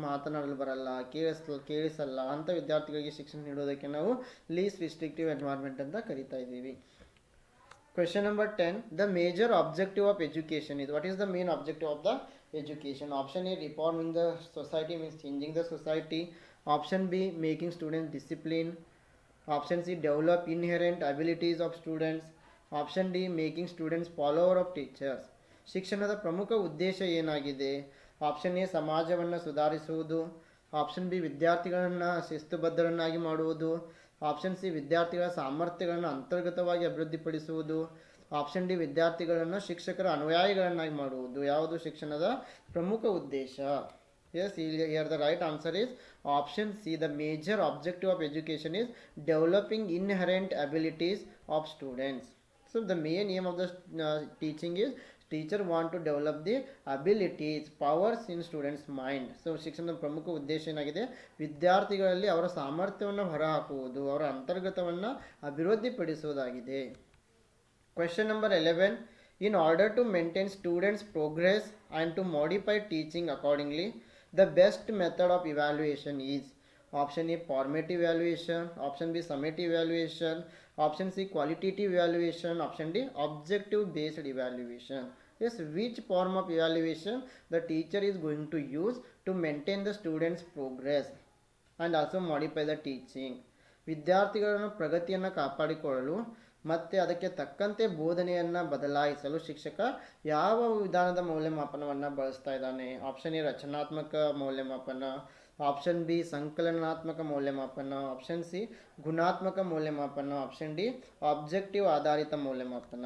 ಮಾತನಾಡಲು ಬರಲ್ಲ, ಕೇಳಿಸಲ್ಲ ಅಂಥ ವಿದ್ಯಾರ್ಥಿಗಳಿಗೆ ಶಿಕ್ಷಣ ನೀಡೋದಕ್ಕೆ ನಾವು ಲೀಸ್ಟ್ ರಿಸ್ಟ್ರಿಕ್ಟಿವ್ ಎನ್ವೈರ್ಮೆಂಟ್ ಅಂತ ಕರಿತಾ ಇದ್ದೀವಿ. Question number 10. The major objective of education is, what is the main objective of the education? Option A reforming the society, means changing the society. Option B making students disciplined. Option C develop inherent abilities of students. Option D making students follower of teachers. ಶಿಕ್ಷಣದ ಪ್ರಮುಖ ಉದ್ದೇಶ ಏನಾಗಿದೆ? Option A ಸಮಾಜವನ್ನು ಸುಧಾರಿಸುವುದು, option B ವಿದ್ಯಾರ್ಥಿಗಳನ್ನು ಶಿಸ್ತುಬದ್ಧರನ್ನಾಗಿ ಮಾಡುವುದು, option C ವಿದ್ಯಾರ್ಥಿಗಳ ಸಾಮರ್ಥ್ಯಗಳನ್ನು ಅಂತರ್ಗತವಾಗಿ ಅಭಿವೃದ್ಧಿಪಡಿಸುವುದು, ಆಪ್ಷನ್ ಡಿ ವಿದ್ಯಾರ್ಥಿಗಳನ್ನು ಶಿಕ್ಷಕರ ಅನುಯಾಯಿಗಳನ್ನಾಗಿ ಮಾಡುವುದು. ಯಾವುದು ಶಿಕ್ಷಣದ ಪ್ರಮುಖ ಉದ್ದೇಶ? Yes, here the right answer is option C. The major objective of education is developing inherent abilities of students. So the main aim of the teaching is teacher want to develop the abilities, powers in students mind. So ಶಿಕ್ಷಣದ ಪ್ರಮುಖ ಉದ್ದೇಶ ಏನಾಗಿದೆ? ವಿದ್ಯಾರ್ಥಿಗಳಲ್ಲಿ ಅವರ ಸಾಮರ್ಥ್ಯವನ್ನು ಹೊರಹಾಕುವುದು, ಅವರ ಅಂತರ್ಗತವನ್ನು ಅಭಿವೃದ್ಧಿಪಡಿಸುವುದಾಗಿದೆ. Question number 11. In order to maintain students' progress and to modify teaching accordingly, the best method of evaluation is option A formative evaluation, option B summative evaluation, option C qualitative evaluation, option D objective based evaluation. Yes, which form of evaluation the teacher is going to use to maintain the students' progress and also modify the teaching? ವಿದ್ಯಾರ್ಥಿಗಳನ್ನು ಪ್ರಗತಿಯನ್ನು ಕಾಪಾಡಿಕೊಳ್ಳಲು ಮತ್ತು ಅದಕ್ಕೆ ತಕ್ಕಂತೆ ಬೋಧನೆಯನ್ನು ಬದಲಾಯಿಸಲು ಶಿಕ್ಷಕ ಯಾವ ವಿಧಾನದ ಮೌಲ್ಯಮಾಪನವನ್ನು ಬಳಸ್ತಾ ಇದ್ದಾನೆ? ಆಪ್ಷನ್ ಎ ರಚನಾತ್ಮಕ ಮೌಲ್ಯಮಾಪನ, ಆಪ್ಷನ್ ಬಿ ಸಂಕಲನಾತ್ಮಕ ಮೌಲ್ಯಮಾಪನ, ಆಪ್ಷನ್ ಸಿ ಗುಣಾತ್ಮಕ ಮೌಲ್ಯಮಾಪನ, ಆಪ್ಷನ್ ಡಿ ಆಬ್ಜೆಕ್ಟಿವ್ ಆಧಾರಿತ ಮೌಲ್ಯಮಾಪನ.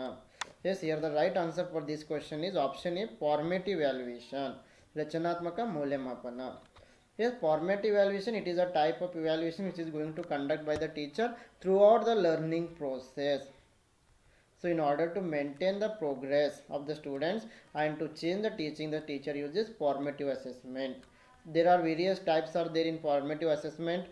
Yes, here the right answer for this question is option A formative valuation, ರಚನಾತ್ಮಕ ಮೌಲ್ಯಮಾಪನ. Yes, formative evaluation, it is a type of evaluation which is going to conduct by the teacher throughout the learning process. So in order to maintain the progress of the students and to change the teaching, the teacher uses formative assessment. There are various types are there in formative assessment,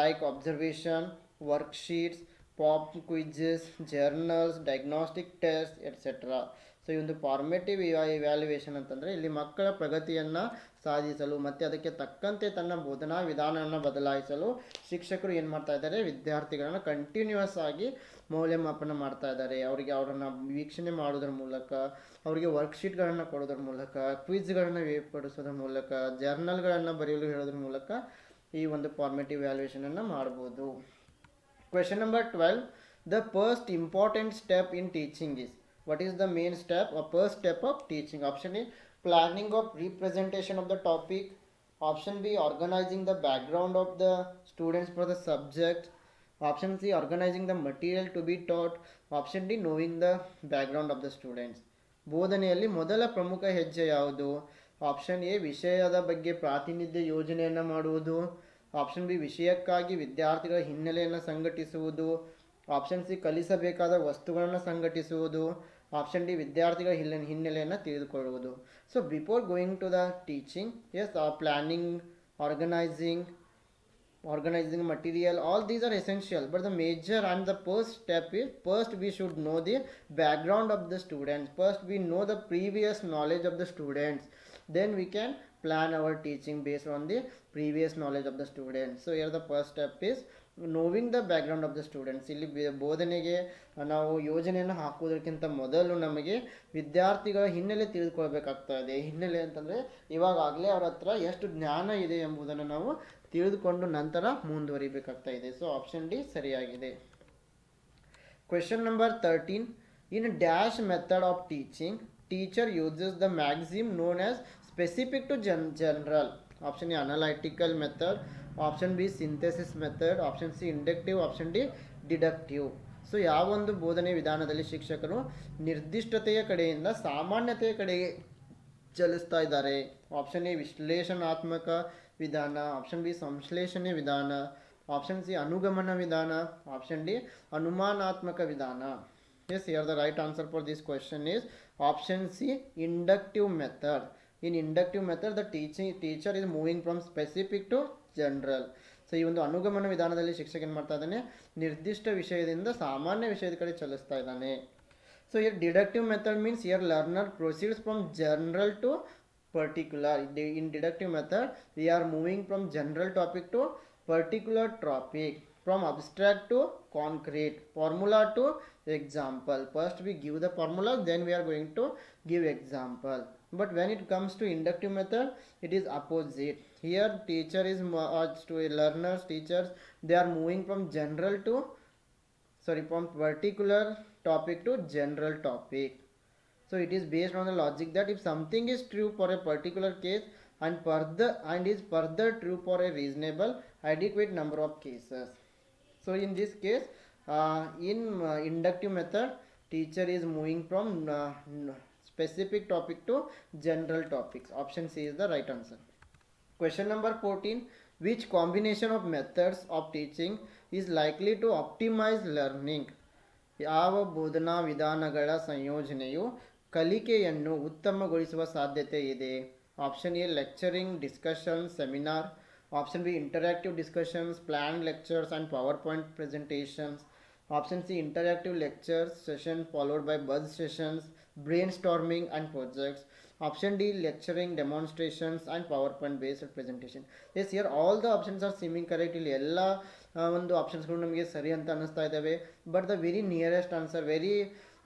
like observation, worksheets, pop quizzes, journals, diagnostic tests, etc. So ಈ ಒಂದು formative evaluation ಅಂತಂದರೆ ಇಲ್ಲಿ ಮಕ್ಕಳ ಪ್ರಗತಿಯನ್ನು ಸಾಧಿಸಲು ಮತ್ತು ಅದಕ್ಕೆ ತಕ್ಕಂತೆ ತನ್ನ ಬೋಧನಾ ವಿಧಾನವನ್ನು ಬದಲಾಯಿಸಲು ಶಿಕ್ಷಕರು ಏನು ಮಾಡ್ತಾ ಇದ್ದಾರೆ? ವಿದ್ಯಾರ್ಥಿಗಳನ್ನು ಕಂಟಿನ್ಯೂಯಸ್ ಆಗಿ ಮೌಲ್ಯಮಾಪನ ಮಾಡ್ತಾ ಇದ್ದಾರೆ. ಅವರಿಗೆ ಅವರನ್ನು ವೀಕ್ಷಣೆ ಮಾಡೋದ್ರ ಮೂಲಕ, ಅವರಿಗೆ ವರ್ಕ್ಶೀಟ್ಗಳನ್ನು ಕೊಡೋದ್ರ ಮೂಲಕ, ಕ್ವಿಜ್ಗಳನ್ನು ಏರ್ಪಡಿಸೋದ್ರ ಮೂಲಕ, ಜರ್ನಲ್ಗಳನ್ನು ಬರೆಯಲು ಹೇಳೋದ್ರ ಮೂಲಕ ಈ ಒಂದು ಫಾರ್ಮೇಟಿವ್ ಇವ್ಯಾಲ್ಯೂಯೇಷನನ್ನು ಮಾಡ್ಬೋದು. Question number 12. The first important step in teaching is, what is the main step or first step of teaching? Option A planning of representation of the topic, option B organizing the background of the students for the subject, option C organizing the material to be taught, option D knowing the background of the students. ಬೋಧನೆಯಲ್ಲಿ ಮೊದಲ ಪ್ರಮುಖ ಹೆಜ್ಜೆ ಯಾವುದು? Option A ವಿಷಯದ ಬಗ್ಗೆ ಪ್ರಾತಿನಿಧ್ಯ ಯೋಜನೆಯನ್ನು ಮಾಡುವುದು, option B ವಿಷಯಕ್ಕಾಗಿ ವಿದ್ಯಾರ್ಥಿಗಳ ಹಿನ್ನೆಲೆಯನ್ನು ಸಂಘಟಿಸುವುದು, ಆಪ್ಷನ್ ಸಿ ಕಲಿಸಬೇಕಾದ ವಸ್ತುಗಳನ್ನು ಸಂಘಟಿಸುವುದು, ಆಪ್ಷನ್ ಡಿ ವಿದ್ಯಾರ್ಥಿಗಳ ಹಿನ್ನೆಲೆಯನ್ನು ತಿಳಿದುಕೊಳ್ಳುವುದು. So before going to the teaching, yes planning, organising, organizing material, all these are essential, but the major and the first step is, first we should know the background of the students, first we know the previous knowledge of the students, then we can plan our teaching based on the previous knowledge of the students. So here the first step is knowing the background of the students. ಇಲ್ಲಿ ಬೋಧನೆಗೆ ನಾವು ಯೋಜನೆಯನ್ನು ಹಾಕುವುದಕ್ಕಿಂತ ಮೊದಲು ನಮಗೆ ವಿದ್ಯಾರ್ಥಿಗಳ ಹಿನ್ನೆಲೆ ತಿಳಿದುಕೊಳ್ಬೇಕಾಗ್ತಾ ಇದೆ. ಹಿನ್ನೆಲೆ ಅಂತಂದರೆ ಇವಾಗಲೇ ಅವ್ರ ಹತ್ರ ಎಷ್ಟು ಜ್ಞಾನ ಇದೆ ಎಂಬುದನ್ನು ನಾವು ತಿಳಿದುಕೊಂಡು ನಂತರ ಮುಂದುವರಿಬೇಕಾಗ್ತಾ ಇದೆ. ಸೊ ಆಪ್ಷನ್ ಡಿ ಸರಿಯಾಗಿದೆ. Question number 13. In dash method of teaching teacher uses the maxim known as specific to general. Option A analytical method, option B synthesis method, option C inductive, option D deductive. So ಯಾವೊಂದು ಬೋಧನೆ ವಿಧಾನದಲ್ಲಿ ಶಿಕ್ಷಕರು ನಿರ್ದಿಷ್ಟತೆಯ ಕಡೆಯಿಂದ ಸಾಮಾನ್ಯತೆಯ ಕಡೆಗೆ ಚಲಿಸ್ತಾ ಇದ್ದಾರೆ? Option A ವಿಶ್ಲೇಷಣಾತ್ಮಕ ವಿಧಾನ, ಆಪ್ಷನ್ ಬಿ ಸಂಶ್ಲೇಷಣೆ ವಿಧಾನ, ಆಪ್ಷನ್ ಸಿ ಅನುಗಮನ ವಿಧಾನ, ಆಪ್ಷನ್ ಡಿ ಅನುಮಾನಾತ್ಮಕ ವಿಧಾನ. Yes, here the right answer for this question is option C, inductive method. In inductive method, the teacher is moving from specific to general. So ಈ ಒಂದು ಅನುಗಮನ ವಿಧಾನದಲ್ಲಿ ಶಿಕ್ಷಕ ಏನು ಮಾಡ್ತಾ ಇದ್ದಾನೆ, ನಿರ್ದಿಷ್ಟ ವಿಷಯದಿಂದ ಸಾಮಾನ್ಯ ವಿಷಯದ ಕಡೆ ಚಲಿಸ್ತಾ ಇದ್ದಾನೆ. So here deductive method means here learner proceeds from general to particular. In deductive method, we are moving from general topic to particular topic, from abstract to concrete, formula to example. First we give the formula, then we are going to give example. But when it comes to inductive method, it is opposite. Here teacher is to learners, teachers, they are moving from general to from particular topic to general topic. So it is based on the logic that if something is true for a particular case and is further true for a reasonable adequate number of cases. So in this case, in inductive method, teacher is moving from specific topic to general topics. Option C is the right answer. Question number 14. Which combination of methods of teaching is likely to optimize learning? ಯಾವ ಬೋಧನಾ ವಿಧಾನಗಳ ಸಂಯೋಜನೆಯು ಕಲಿಕೆಯನ್ನು ಉತ್ತಮಗೊಳಿಸುವ ಸಾಧ್ಯತೆ ಇದೆ? Option A lecturing, discussion, seminar. Option B interactive discussions, plan lectures and PowerPoint presentations. Option C interactive lectures session followed by buzz sessions, brainstorming and projects. Option D lecturing, demonstrations and PowerPoint based presentation. Yes, here all the options are seeming correct. ಇಲ್ಲಿ ಎಲ್ಲ ಒಂದು ಆಪ್ಷನ್ಸ್ಗಳು ನಮಗೆ ಸರಿ ಅಂತ ಅನ್ನಿಸ್ತಾ ಇದ್ದಾವೆ. But the very nearest answer, very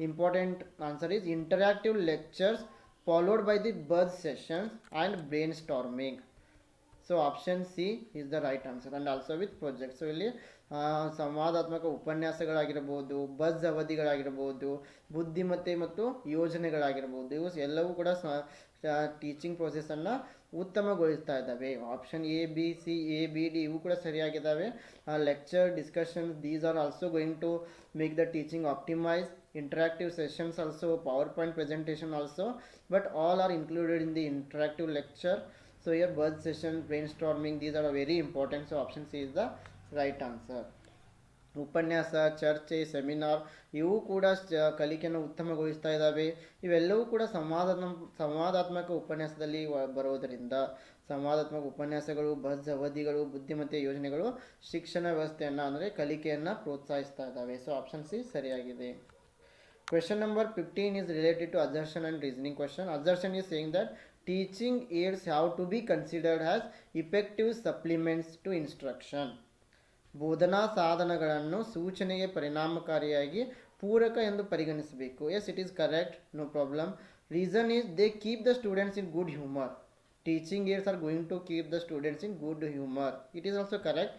important answer is interactive lectures followed by the buzz sessions and brain storming. So option C is the right answer and also with project. So ಇಲ್ಲಿ ಸಂವಾದಾತ್ಮಕ ಉಪನ್ಯಾಸಗಳಾಗಿರ್ಬೋದು, buzz ಅವಧಿಗಳಾಗಿರ್ಬೋದು, ಬುದ್ಧಿಮತ್ತೆ ಮತ್ತು ಯೋಜನೆಗಳಾಗಿರ್ಬೋದು, ಇವು ಎಲ್ಲವೂ ಕೂಡ teaching ಪ್ರೊಸೆಸನ್ನು ಉತ್ತಮಗೊಳಿಸ್ತಾ ಇದ್ದಾವೆ. Option A B C A B D ಇವು ಕೂಡ ಸರಿಯಾಗಿದ್ದಾವೆ. Lecture, discussion, these are also going to make the teaching optimise. Interactive sessions also, PowerPoint presentation also, but all are included in the interactive lecture. So here buzz session, brainstorming, these are very important. So option C is the right answer. ಉಪನ್ಯಾಸ, ಚರ್ಚೆ, seminar ಇವು ಕೂಡ ಕಲಿಕೆಯನ್ನು ಉತ್ತಮಗೊಳಿಸ್ತಾ ಇದ್ದಾವೆ. ಇವೆಲ್ಲವೂ ಕೂಡ ಸಂವಾದಾತ್ಮಕ ಉಪನ್ಯಾಸದಲ್ಲಿ ಬರೋದರಿಂದ ಸಂವಾದಾತ್ಮಕ ಉಪನ್ಯಾಸಗಳು, ಬಜ್ ಅವಧಿಗಳು, ಬುದ್ಧಿಮತ್ತೆ ಯೋಜನೆಗಳು ಶಿಕ್ಷಣ ವ್ಯವಸ್ಥೆಯನ್ನು ಅಂದರೆ ಕಲಿಕೆಯನ್ನು ಪ್ರೋತ್ಸಾಹಿಸ್ತಾ ಇದ್ದಾವೆ. ಸೊ ಆಪ್ಷನ್ ಸಿ ಸರಿಯಾಗಿದೆ. Question number 15 is related to assertion and reasoning question. Assertion is saying that teaching aids have to be considered as effective supplements to instruction. ಬೋಧನಾ ಸಾಧನಗಳನ್ನು ಸೂಚನೆಗೆ ಪರಿಣಾಮಕಾರಿಯಾಗಿ ಪೂರಕ ಎಂದು ಪರಿಗಣಿಸಬೇಕು. Yes, it is correct, no problem. Reason is they keep the students in good humour. Teaching aids are going to keep the students in good humour. It is also correct.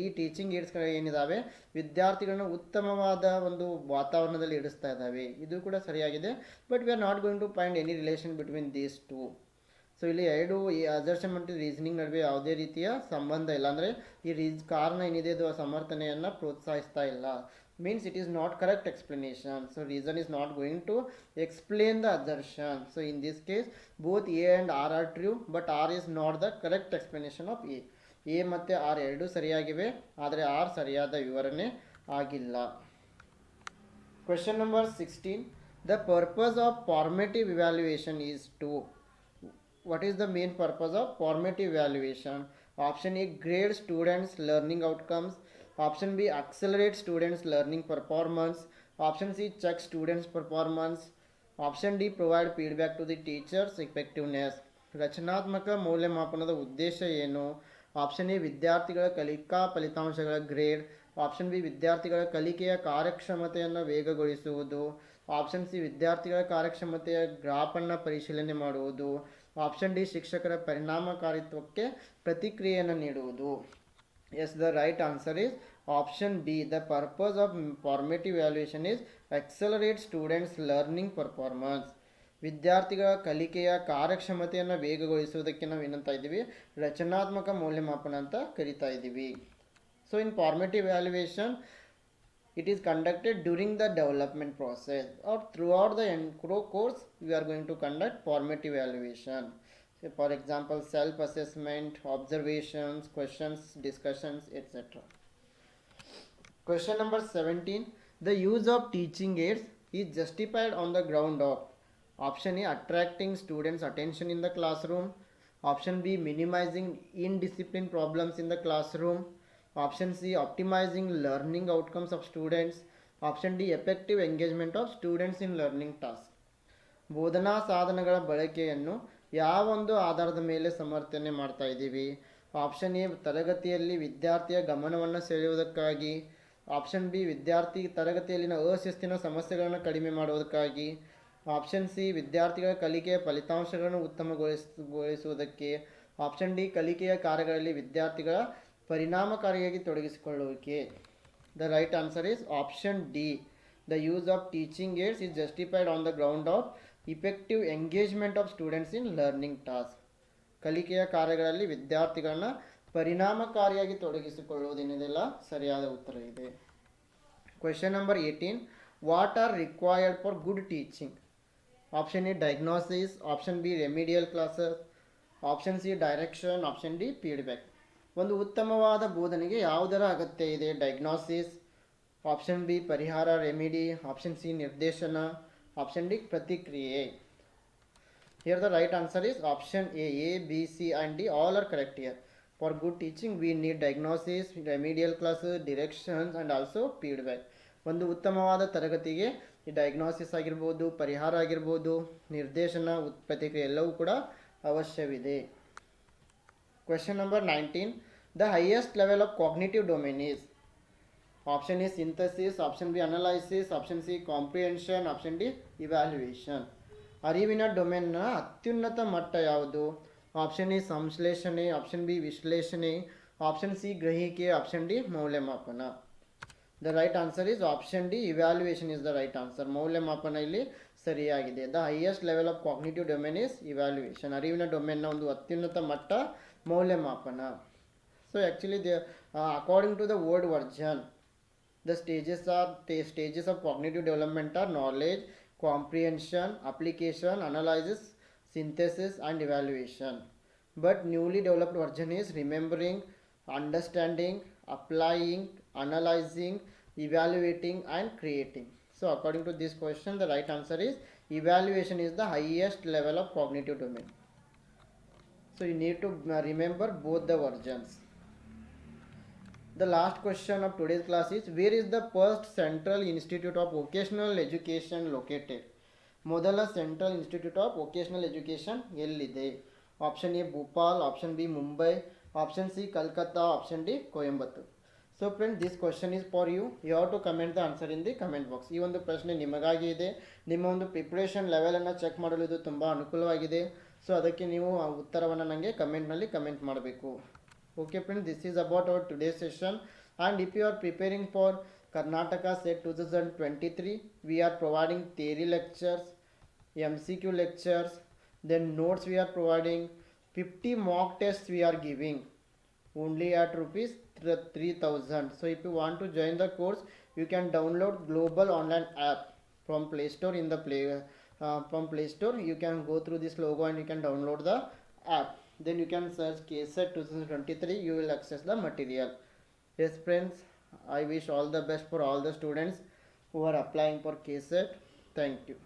ಈ teaching ಏಡ್ಸ್ಗಳು ಏನಿದ್ದಾವೆ ವಿದ್ಯಾರ್ಥಿಗಳನ್ನ ಉತ್ತಮವಾದ ಒಂದು ವಾತಾವರಣದಲ್ಲಿ ಇಡಿಸ್ತಾ ಇದ್ದಾವೆ, ಇದು ಕೂಡ ಸರಿಯಾಗಿದೆ. But we are not going to find any relation between these two. So ಇಲ್ಲಿ ಎರಡು ಈ ಅಸರ್ಷನ್ ಮತ್ತು ರೀಸನಿಂಗ್ ನಡುವೆ ಯಾವುದೇ ರೀತಿಯ ಸಂಬಂಧ ಇಲ್ಲ. ಅಂದರೆ ಈ ಕಾರಣ ಏನಿದೆ ಅದು ಸಮರ್ಥನೆಯನ್ನು ಪ್ರೋತ್ಸಾಹಿಸ್ತಾ ಇಲ್ಲ. means it is not correct explanation. So reason is not going to explain the assertion. So in this case both A and R are true, but R is not the correct explanation of A. A ಮತ್ತು R ಎರಡೂ ಸರಿಯಾಗಿವೆ, ಆದರೆ R ಸರಿಯಾದ ವಿವರಣೆ ಆಗಿಲ್ಲ. Question number 16. The purpose of formative evaluation is to. What is the main purpose of formative evaluation? Option A, grade students' learning outcomes. Option B, accelerate students' learning performance. Option C, check students' performance. Option D, provide feedback to the teachers' effectiveness. ರಚನಾತ್ಮಕ ಮೌಲ್ಯಮಾಪನದ ಉದ್ದೇಶ ಏನು? Option A, ವಿದ್ಯಾರ್ಥಿಗಳ ಕಲಿಕಾ ಫಲಿತಾಂಶಗಳ grade. Option B, ವಿದ್ಯಾರ್ಥಿಗಳ ಕಲಿಕೆಯ ಕಾರ್ಯಕ್ಷಮತೆಯನ್ನು ವೇಗಗೊಳಿಸುವುದು. ಆಪ್ಷನ್ ಸಿ, ವಿದ್ಯಾರ್ಥಿಗಳ ಕಾರ್ಯಕ್ಷಮತೆಯ ಗ್ರಾಫನ್ನು ಪರಿಶೀಲನೆ ಮಾಡುವುದು. ಆಪ್ಷನ್ ಡಿ, ಶಿಕ್ಷಕರ ಪರಿಣಾಮಕಾರಿತ್ವಕ್ಕೆ ಪ್ರತಿಕ್ರಿಯೆಯನ್ನು ನೀಡುವುದು. Yes, the right answer is option B. The purpose of formative valuation is accelerate students learning performance. ವಿದ್ಯಾರ್ಥಿಗಳ ಕಲಿಕೆಯ ಕಾರ್ಯಕ್ಷಮತೆಯನ್ನು ವೇಗಗೊಳಿಸುವುದಕ್ಕೆ ನಾವು ಏನಂತ ಇದ್ದೀವಿ? ರಚನಾತ್ಮಕ ಮೌಲ್ಯಮಾಪನ ಅಂತ ಕರಿತಾ ಇದ್ದೀವಿ. So in formative valuation, it is conducted during the development process or throughout the course. We are going to conduct formative evaluation. So for example, self assessment, observations, questions, discussions, etc. Question number 17. The use of teaching aids is justified on the ground of: option A, attracting students' attention in the classroom. Option B, minimizing indiscipline problems in the classroom. Option C, optimizing learning outcomes of students. Option D, effective engagement of students in learning tasks. ಬೋಧನಾ ಸಾಧನಗಳ ಬಳಕೆಯನ್ನು ಯಾವೊಂದು ಆಧಾರದ ಮೇಲೆ ಸಮರ್ಥನೆ ಮಾಡ್ತಾ ಇದ್ದೀವಿ? Option A, ತರಗತಿಯಲ್ಲಿ ವಿದ್ಯಾರ್ಥಿಯ ಗಮನವನ್ನು ಸೆಳೆಯುವುದಕ್ಕಾಗಿ. ಆಪ್ಷನ್ ಬಿ, ವಿದ್ಯಾರ್ಥಿ ತರಗತಿಯಲ್ಲಿನ ಅಶಿಸ್ತಿನ ಸಮಸ್ಯೆಗಳನ್ನು ಕಡಿಮೆ ಮಾಡುವುದಕ್ಕಾಗಿ. ಆಪ್ಷನ್ ಸಿ, ವಿದ್ಯಾರ್ಥಿಗಳ ಕಲಿಕೆಯ ಫಲಿತಾಂಶಗಳನ್ನು ಉತ್ತಮಗೊಳಿಸುವುದಕ್ಕೆ. ಆಪ್ಷನ್ ಡಿ, ಕಲಿಕೆಯ ಕಾರ್ಯಗಳಲ್ಲಿ ವಿದ್ಯಾರ್ಥಿಗಳ ಪರಿಣಾಮಕಾರಿಯಾಗಿ ತೊಡಗಿಸಿಕೊಳ್ಳುವಿಕೆ. The right answer is option D. The use of teaching aids is justified on the ground of effective engagement of students in learning task. ಕಲಿಕೆಯ ಕಾರ್ಯಗಳಲ್ಲಿ ವಿದ್ಯಾರ್ಥಿಗಳನ್ನ ಪರಿಣಾಮಕಾರಿಯಾಗಿ ತೊಡಗಿಸಿಕೊಳ್ಳುವುದೇನಿದೆಲ್ಲ ಸರಿಯಾದ ಉತ್ತರ ಇದೆ. Question number 18. What are required for good teaching? Option A, diagnosis. Option B, remedial classes. Option C, direction. Option D, feedback. ಒಂದು ಉತ್ತಮವಾದ ಬೋಧನೆಗೆ ಯಾವುದರ ಅಗತ್ಯ ಇದೆ? ಡಯಾಗ್ನೋಸಿಸ್. ಆಪ್ಷನ್ ಬಿ, ಪರಿಹಾರ ರೆಮಿಡಿ. ಆಪ್ಷನ್ ಸಿ, ನಿರ್ದೇಶನ. ಆಪ್ಷನ್ ಡಿ, ಪ್ರತಿಕ್ರಿಯೆ. Here the right answer is option A. A, B, C and D all are correct here. For good teaching we need diagnosis, remedial classes, directions and also feedback. ಒಂದು ಉತ್ತಮವಾದ ತರಗತಿಗೆ ಈ diagnosis ಆಗಿರ್ಬೋದು, ಪರಿಹಾರ ಆಗಿರ್ಬೋದು, ನಿರ್ದೇಶನ, ಪ್ರತಿಕ್ರಿಯೆ ಎಲ್ಲವೂ ಕೂಡ ಅವಶ್ಯವಿದೆ. Question number 19. The highest level of cognitive domain is: option A, synthesis. Option B, analysis. Option C, comprehension. Option D, evaluation. ಅರಿವಿನ ಡೊಮೇನ್ನ ಅತ್ಯುನ್ನತ ಮಟ್ಟ ಯಾವುದು? ಆಪ್ಷನ್ ಎ, ಸಂಶ್ಲೇಷಣೆ. ಆಪ್ಷನ್ ಬಿ, ವಿಶ್ಲೇಷಣೆ. ಆಪ್ಷನ್ ಸಿ, ಗ್ರಹಿಕೆ. ಆಪ್ಷನ್ ಡಿ, ಮೌಲ್ಯಮಾಪನ. The right answer is option D, evaluation is the right answer. ಮೌಲ್ಯಮಾಪನ ಇಲ್ಲಿ ಸರಿಯಾಗಿದೆ. The highest level of cognitive domain is evaluation. ಅರಿವಿನ ಡೊಮೇನ್ನ ಒಂದು ಅತ್ಯುನ್ನತ ಮಟ್ಟ ಮೌಲ್ಯಮಾಪನ. So actually according to the word version, the stages of cognitive development are knowledge, comprehension, application, analysis, synthesis and evaluation. But newly developed version is remembering, understanding, applying, analyzing, evaluating and creating. So according to this question, the right answer is evaluation is the highest level of cognitive domain. So you need to remember both the versions. The last question of today's class is: where is the first Central Institute of Vocational Education located? ಮೊದಲ central institute of vocational education ಎಲ್ಲಿದೆ? Option A, Bhopal. Option B, Mumbai. Option C, Calcutta. Option D, Coimbatore. So friend, this question is for you. You have to comment the answer in the comment box. ಈ ಒಂದು ಪ್ರಶ್ನೆ ನಿಮಗಾಗಿ ಇದೆ. ನಿಮ್ಮ ಒಂದು preparation ಲೆವೆಲನ್ನು check ಮಾಡಲು ಇದು ತುಂಬ ಅನುಕೂಲವಾಗಿದೆ. ಸೊ ಅದಕ್ಕೆ ನೀವು ಆ ಉತ್ತರವನ್ನು ನನಗೆ ಕಮೆಂಟ್ನಲ್ಲಿ ಕಮೆಂಟ್ ಮಾಡಬೇಕು. Okay friends, this is about our today's session, and if you are preparing for Karnataka SET 2023, we are providing theory lectures, MCQ lectures, then notes we are providing, 50 mock tests we are giving only at rupees 3000. So if you want to join the course, you can download global online app from Play Store. In the from Play Store, you can go through this logo and you can download the app. Then you can search KSET 2023, you will access the material. Yes friends, I wish all the best for all the students who are applying for KSET. Thank you.